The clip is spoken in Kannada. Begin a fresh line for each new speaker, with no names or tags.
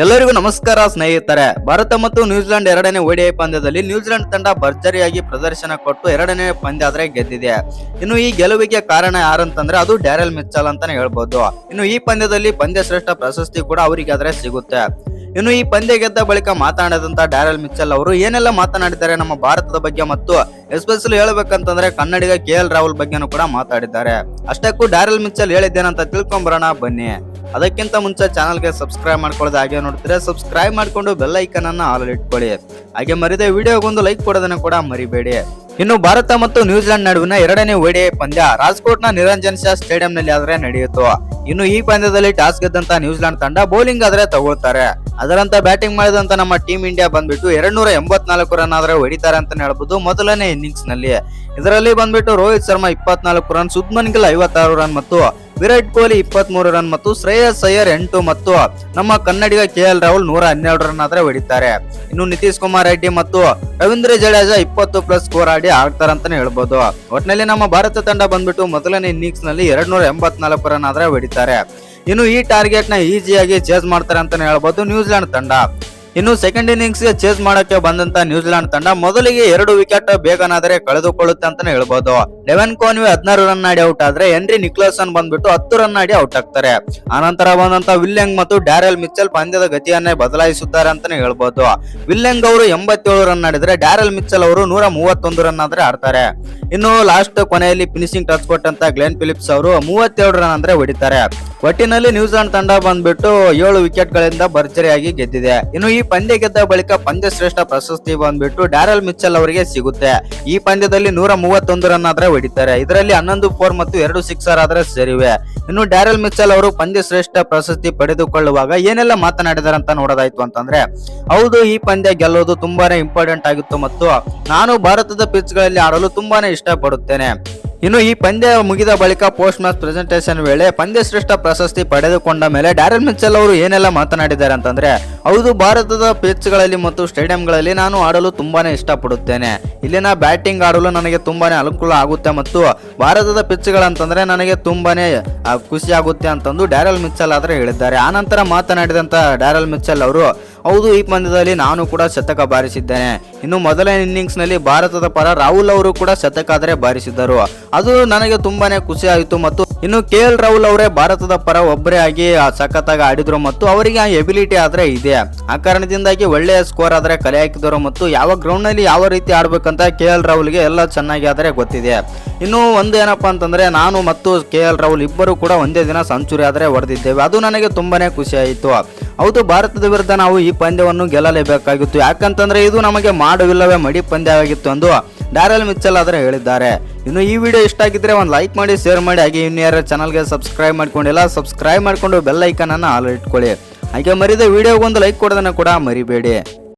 ಎಲ್ಲರಿಗೂ ನಮಸ್ಕಾರ ಸ್ನೇಹಿತರೆ. ಭಾರತ ಮತ್ತು ನ್ಯೂಜಿಲೆಂಡ್ ಎರಡನೇ ಓಡಿಐ ಪಂದ್ಯದಲ್ಲಿ ನ್ಯೂಜಿಲೆಂಡ್ ತಂಡ ಭರ್ಜರಿಯಾಗಿ ಪ್ರದರ್ಶನ ಕೊಟ್ಟು ಎರಡನೇ ಪಂದ್ಯ ಆದ್ರೆ ಗೆದ್ದಿದೆ. ಇನ್ನು ಈ ಗೆಲುವಿಗೆ ಕಾರಣ ಯಾರಂತಂದ್ರೆ ಅದು ಡ್ಯಾರೆಲ್ ಮಿಚ್ಚೆಲ್ ಅಂತಾನೆ ಹೇಳ್ಬೋದು. ಇನ್ನು ಈ ಪಂದ್ಯದಲ್ಲಿ ಪಂದ್ಯ ಶ್ರೇಷ್ಠ ಪ್ರಶಸ್ತಿ ಕೂಡ ಅವರಿಗೆ ಆದ್ರೆ ಸಿಗುತ್ತೆ. ಇನ್ನು ಈ ಪಂದ್ಯ ಗೆದ್ದ ಬಳಿಕ ಮಾತನಾಡಿದಂತ ಡ್ಯಾರೆಲ್ ಮಿಚ್ಚೆಲ್ ಅವರು ಏನೆಲ್ಲ ಮಾತನಾಡಿದ್ದಾರೆ ನಮ್ಮ ಭಾರತದ ಬಗ್ಗೆ ಮತ್ತು ಎಸ್ಪೆಷಲಿ ಹೇಳ್ಬೇಕಂತಂದ್ರೆ ಕನ್ನಡಿಗ KL ರಾಹುಲ್ ಬಗ್ಗೆನೂ ಕೂಡ ಮಾತಾಡಿದ್ದಾರೆ. ಅಷ್ಟಕ್ಕೂ ಡ್ಯಾರೆಲ್ ಮಿಚ್ಚೆಲ್ ಹೇಳಿದ್ದೇನಂತ ತಿಳ್ಕೊಂಬರೋಣ ಬನ್ನಿ. ಅದಕ್ಕಿಂತ ಮುಂಚೆ ಚಾನಲ್ಗೆ ಸಬ್ಸ್ಕ್ರೈಬ್ ಮಾಡ್ಕೊಳ್ಳೋದು ಹಾಗೆ ನೋಡ್ತೀರಾ, ಸಬ್ಸ್ಕ್ರೈಬ್ ಮಾಡ್ಕೊಂಡು ಬೆಲ್ ಐಕನ್ ಅನ್ನ ಆಲ್ ಇಟ್ಕೊಳ್ಳಿ. ಹಾಗೆ ಮರಿದೆ ವಿಡಿಯೋಗೊಂದು ಲೈಕ್ ಕೊಡೋದನ್ನ ಕೂಡ ಮರಿಬೇಡಿ. ಇನ್ನು ಭಾರತ ಮತ್ತು ನ್ಯೂಜಿಲೆಂಡ್ ನಡುವಿನ ಎರಡನೇ ಓಡಿಐ ಪಂದ್ಯ ರಾಜ್ಕೋಟ್ನ ನಿರಂಜನ್ ಶಾ ಸ್ಟೇಡಿಯಂನಲ್ಲಿ ಆದ್ರೆ ನಡೆಯಿತು. ಇನ್ನು ಈ ಪಂದ್ಯದಲ್ಲಿ ಟಾಸ್ ಗೆದ್ದಂತ ನ್ಯೂಜಿಲೆಂಡ್ ತಂಡ ಬೌಲಿಂಗ್ ಆದ್ರೆ ತಗೊಳ್ತಾರೆ. ಅದರಂತ ಬ್ಯಾಟಿಂಗ್ ಮಾಡಿದಂತ ನಮ್ಮ ಟೀಮ್ ಇಂಡಿಯಾ ಬಂದ್ಬಿಟ್ಟು 284 ರನ್ ಆದ್ರೆ ಹೊಡಿತಾರೆ ಅಂತ ಹೇಳ್ಬೋದು ಮೊದಲನೇ ಇನ್ನಿಂಗ್ಸ್ ನಲ್ಲಿ. ಇದರಲ್ಲಿ ಬಂದ್ಬಿಟ್ಟು ರೋಹಿತ್ ಶರ್ಮಾ 24 ರನ್, ಶುಭ್ಮನ್ ಗಿಲ್ 56 ರನ್ ಮತ್ತು ವಿರಾಟ್ ಕೊಹ್ಲಿ 23 ರನ್ ಮತ್ತು ಶ್ರೇಯಸ್ ಅಯ್ಯರ್ 8 ಮತ್ತು ನಮ್ಮ ಕನ್ನಡಿಗ KL ರಾಹುಲ್ 112 ರನ್ ಆದ್ರೆ ಹೊಡಿತಾರೆ. ಇನ್ನು ನಿತೀಶ್ ಕುಮಾರ್ ರೆಡ್ಡಿ ಮತ್ತು ರವೀಂದ್ರ ಜಡೇಜಾ 20+ ಸ್ಕೋರ್ ಆಡಿ ಆಡ್ತಾರಂತಾನೆ ಹೇಳ್ಬೋದು. ಒಟ್ನಲ್ಲಿ ನಮ್ಮ ಭಾರತ ತಂಡ ಬಂದ್ಬಿಟ್ಟು ಮೊದಲನೇ ಇನ್ನಿಂಗ್ಸ್ ನಲ್ಲಿ 284 ರನ್ ಆದ್ರೆ ಹೊಡಿತಾರೆ. ಇನ್ನು ಈ ಟಾರ್ಗೆಟ್ ನ ಈಸಿಯಾಗಿ ಚೇಸ್ ಮಾಡ್ತಾರೆ ಅಂತಾನೆ ಹೇಳ್ಬೋದು ನ್ಯೂಜಿಲೆಂಡ್ ತಂಡ. ಇನ್ನು ಸೆಕೆಂಡ್ ಇನ್ನಿಂಗ್ಸ್ ಗೆ ಚೇಸ್ ಮಾಡಕ್ಕೆ ಬಂದಂತ ನ್ಯೂಜಿಲೆಂಡ್ ತಂಡ ಮೊದಲಿಗೆ 2 ವಿಕೆಟ್ ಬೇಗನಾದರೆ ಕಳೆದುಕೊಳ್ಳುತ್ತೆ ಅಂತಾನೆ ಹೇಳ್ಬೋದು. ಡೆವನ್ ಕಾನ್ವೆ 16 ರನ್ ಆಡಿ ಔಟ್ ಆದ್ರೆ ಹೆನ್ರಿ ನಿಕ್ಲಸನ್ ಬಂದ್ಬಿಟ್ಟು 10 ರನ್ ಆಡಿ ಔಟ್ ಆಗ್ತಾರೆ. ಆನಂತರ ಬಂದಂತ ವಿಲ್ಯಂಗ್ ಮತ್ತು ಡ್ಯಾರೆಲ್ ಮಿಚ್ಚೆಲ್ ಪಂದ್ಯದ ಗತಿಯನ್ನೇ ಬದಲಾಯಿಸುತ್ತಾರೆ ಅಂತಾನೆ ಹೇಳ್ಬೋದು. ವಿಲ್ಯಂಗ್ ಅವರು 87 ರನ್ ಆಡಿದ್ರೆ ಡ್ಯಾರೆಲ್ ಮಿಚ್ಚೆಲ್ ಅವರು 131 ರನ್ ಆದ್ರೆ ಆಡ್ತಾರೆ. ಇನ್ನು ಲಾಸ್ಟ್ ಕೊನೆಯಲ್ಲಿ ಫಿನಿಶಿಂಗ್ ಟಚ್ ಕೊಟ್ಟಂತ ಗ್ಲೆನ್ ಫಿಲಿಪ್ಸ್ ಅವರು 37 ರನ್ ಅಂದ್ರೆ ಹೊಡಿತಾರೆ. ಒಟ್ಟಿನಲ್ಲಿ ನ್ಯೂಜಿಲೆಂಡ್ ತಂಡ ಬಂದ್ಬಿಟ್ಟು 7 ವಿಕೆಟ್ ಗಳಿಂದ ಭರ್ಜರಿಯಾಗಿ ಗೆದ್ದಿದೆ. ಇನ್ನು ಈ ಪಂದ್ಯ ಗೆದ್ದ ಬಳಿಕ ಪಂದ್ಯ ಶ್ರೇಷ್ಠ ಪ್ರಶಸ್ತಿ ಬಂದ್ಬಿಟ್ಟು ಡ್ಯಾರೆಲ್ ಮಿಚ್ಚೆಲ್ ಅವರಿಗೆ ಸಿಗುತ್ತೆ. ಈ ಪಂದ್ಯದಲ್ಲಿ 131 ರನ್ ಆದ್ರೆ ಹೊಡಿತಾರೆ. ಇದರಲ್ಲಿ 11 4 ಮತ್ತು 2 ಸಿಕ್ಸರ್ ಆದ್ರೆ ಸೇರಿವೆ. ಇನ್ನು ಡ್ಯಾರೆಲ್ ಮಿಚ್ಚೆಲ್ ಅವರು ಪಂದ್ಯ ಶ್ರೇಷ್ಠ ಪ್ರಶಸ್ತಿ ಪಡೆದುಕೊಳ್ಳುವಾಗ ಏನೆಲ್ಲ ಮಾತನಾಡಿದಾರೆ ಅಂತ ನೋಡೋದಾಯ್ತು ಅಂತಂದ್ರೆ, ಹೌದು, ಈ ಪಂದ್ಯ ಗೆಲ್ಲೋದು ತುಂಬಾನೇ ಇಂಪಾರ್ಟೆಂಟ್ ಆಗಿತ್ತು ಮತ್ತು ನಾನು ಭಾರತದ ಪಿಚ್ ಗಳಲ್ಲಿ ಆಡಲು ತುಂಬಾನೇ ಇಷ್ಟಪಡುತ್ತೇನೆ. ಇನ್ನು ಈ ಪಂದ್ಯ ಮುಗಿದ ಬಳಿಕ ಪೋಸ್ಟ್ ಮ್ಯಾಚ್ ಪ್ರೆಸೆಂಟೇಷನ್ ವೇಳೆ ಪಂದ್ಯ ಶ್ರೇಷ್ಠ ಪ್ರಶಸ್ತಿ ಪಡೆದುಕೊಂಡ ಮೇಲೆ ಡ್ಯಾರೆಲ್ ಮಿಚ್ಚೆಲ್ ಅವರು ಏನೆಲ್ಲ ಮಾತನಾಡಿದ್ದಾರೆ ಅಂತಂದ್ರೆ, ಹೌದು, ಭಾರತದ ಪಿಚ್ಗಳಲ್ಲಿ ಮತ್ತು ಸ್ಟೇಡಿಯಂಗಳಲ್ಲಿ ನಾನು ಆಡಲು ತುಂಬಾನೇ ಇಷ್ಟಪಡುತ್ತೇನೆ. ಇಲ್ಲಿನ ಬ್ಯಾಟಿಂಗ್ ಆಡಲು ನನಗೆ ತುಂಬಾನೇ ಅನುಕೂಲ ಆಗುತ್ತೆ ಮತ್ತು ಭಾರತದ ಪಿಚ್ಗಳಂತಂದ್ರೆ ನನಗೆ ತುಂಬಾನೇ ಖುಷಿ ಆಗುತ್ತೆ ಅಂತಂದು ಡ್ಯಾರೆಲ್ ಮಿಚ್ಚೆಲ್ ಆದ್ರೆ ಹೇಳಿದ್ದಾರೆ. ಆನಂತರ ಮಾತನಾಡಿದಂತ ಡ್ಯಾರೆಲ್ ಮಿಚ್ಚೆಲ್ ಅವರು, ಹೌದು, ಈ ಪಂದ್ಯದಲ್ಲಿ ನಾನು ಕೂಡ ಶತಕ ಬಾರಿಸಿದ್ದೇನೆ. ಇನ್ನು ಮೊದಲನೇ ಇನ್ನಿಂಗ್ಸ್ ನಲ್ಲಿ ಭಾರತದ ಪರ ರಾಹುಲ್ ಅವರು ಕೂಡ ಶತಕ ಆದ್ರೆ ಬಾರಿಸಿದ್ದರು. ಅದು ನನಗೆ ತುಂಬಾನೇ ಖುಷಿ ಆಯಿತು ಮತ್ತು ಇನ್ನು KL ರಾಹುಲ್ ಅವರೇ ಭಾರತದ ಪರ ಒಬ್ಬರೇ ಆಗಿ ಸಖತ್ತಾಗಿ ಆಡಿದ್ರು ಮತ್ತು ಅವರಿಗೆ ಆ ಎಬಿಲಿಟಿ ಆದ್ರೆ ಇದೆ. ಆ ಕಾರಣದಿಂದಾಗಿ ಒಳ್ಳೆಯ ಸ್ಕೋರ್ ಆದ್ರೆ ಕಲೆ ಹಾಕಿದರು ಮತ್ತು ಯಾವ ಗ್ರೌಂಡ್ ನಲ್ಲಿ ಯಾವ ರೀತಿ ಆಡ್ಬೇಕಂತ KL ರಾಹುಲ್ಗೆ ಎಲ್ಲ ಚೆನ್ನಾಗಿ ಆದ್ರೆ ಗೊತ್ತಿದೆ. ಇನ್ನು ಒಂದು ಏನಪ್ಪಾ ಅಂತಂದ್ರೆ, ನಾನು ಮತ್ತು KL ರಾಹುಲ್ ಇಬ್ಬರು ಕೂಡ ಒಂದೇ ದಿನ ಸೆಂಚುರಿ ಆದ್ರೆ ಹೊಡೆದಿದ್ದೇವೆ. ಅದು ನನಗೆ ತುಂಬಾನೇ ಖುಷಿ ಆಯಿತು. ಹೌದು, ಭಾರತದ ವಿರುದ್ಧ ನಾವು ಈ ಪಂದ್ಯವನ್ನು ಗೆಲ್ಲಲೇಬೇಕಾಗಿತ್ತು, ಯಾಕಂತಂದ್ರೆ ಇದು ನಮಗೆ ಮಾಡುವಿಲ್ಲವೇ ಮಡಿ ಪಂದ್ಯ ಆಗಿತ್ತು ಎಂದು ಡ್ಯಾರೆಲ್ ಮಿಚ್ಚೆಲ್ ಆದ್ರೆ ಹೇಳಿದ್ದಾರೆ. ಇನ್ನು ಈ ವಿಡಿಯೋ ಇಷ್ಟ ಆಗಿದ್ರೆ ಒಂದು ಲೈಕ್ ಮಾಡಿ, ಶೇರ್ ಮಾಡಿ. ಹಾಗೆ ಇನ್ನು ಯಾರು ಚಾನಲ್ಗೆ ಸಬ್ಸ್ಕ್ರೈಬ್ ಮಾಡ್ಕೊಂಡಿಲ್ಲ, ಸಬ್ಸ್ಕ್ರೈಬ್ ಮಾಡ್ಕೊಂಡು ಬೆಲ್ ಐಕನ್ ಅನ್ನ ಆಲ್ ಇಟ್ಕೊಳ್ಳಿ. ಹಾಗೆ ಮರಿದ ವಿಡಿಯೋಗೊಂದು ಲೈಕ್ ಕೊಡೋದನ್ನ ಕೂಡ ಮರಿಬೇಡಿ.